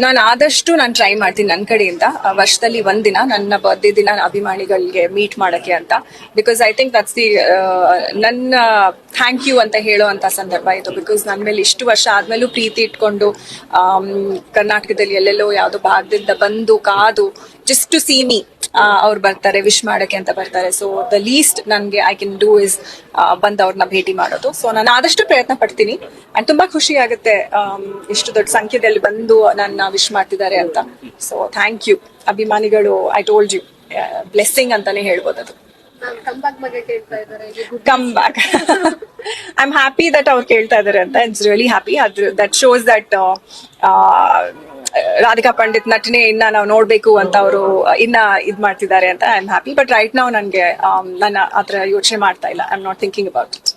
ನಾನು ಆದಷ್ಟು ನಾನು ಟ್ರೈ ಮಾಡ್ತೀನಿ ನನ್ನ ಕಡೆಯಿಂದ ವರ್ಷದಲ್ಲಿ ಒಂದಿನ ನನ್ನ ಬರ್ತ್ಡೇ ದಿನ ಅಭಿಮಾನಿಗಳಿಗೆ ಮೀಟ್ ಮಾಡಕ್ಕೆ ಅಂತ. Because I think that's the ನನ್ನ ಥ್ಯಾಂಕ್ ಯು ಅಂತ ಹೇಳೋ ಅಂತ ಸಂದರ್ಭ ಇದು. ಬಿಕಾಸ್ ನನ್ನ ಮೇಲೆ ಇಷ್ಟು ವರ್ಷ ಆದ್ಮೇಲೂ ಪ್ರೀತಿ ಇಟ್ಕೊಂಡು ಕರ್ನಾಟಕದಲ್ಲಿ ಎಲ್ಲೆಲ್ಲೋ ಯಾವುದೋ ಭಾಗದಿಂದ ಬಂದು ಕಾದು ಜಸ್ಟ್ ಟು ಸಿ ಮೀ ಅವ್ರು ಬರ್ತಾರೆ, ವಿಶ್ ಮಾಡಕ್ಕೆ ಅಂತ ಬರ್ತಾರೆ. ಸೊ ದ ಲೀಸ್ಟ್ ನನಗೆ ಐ ಕ್ಯಾನ್ ಡೂ ಇಸ್ ಬಂದು ಅವ್ರನ್ನ ಭೇಟಿ ಮಾಡೋದು. ಸೊ ನಾನು ಆದಷ್ಟು ಪ್ರಯತ್ನ ಪಡ್ತೀನಿ ಅಂಡ್ ತುಂಬಾ ಖುಷಿ ಆಗುತ್ತೆ ಇಷ್ಟು ದೊಡ್ಡ ಸಂಖ್ಯೆಯಲ್ಲಿ ಬಂದು ನನ್ನ ವಿಶ್ ಮಾಡ್ತಿದ್ದಾರೆ ಅಂತ. ಸೊ ಥ್ಯಾಂಕ್ ಯು ಅಭಿಮಾನಿಗಳು. ಐ ಟೋಲ್ಡ್ ಯು ಬ್ಲೆಸ್ಸಿಂಗ್ ಅಂತಾನೆ ಹೇಳ್ಬೋದು ಅದು. Come back. I am happy that ಅವ್ರು ಕೇಳ್ತಾ ಇದಾರೆ ಅಂತ. It's really happy. That shows that Radhika Pandit ನಟನೆ ಇನ್ನ ನಾವು ನೋಡ್ಬೇಕು ಅಂತ ಅವರು ಇನ್ನ ಇದ್ ಮಾಡ್ತಿದ್ದಾರೆ ಅಂತ. I am happy. But right ನಾವು ನನ್ಗೆ ನನ್ನ ಆತರ ಯೋಚನೆ ಮಾಡ್ತಾ ಇಲ್ಲ. I am not thinking about it.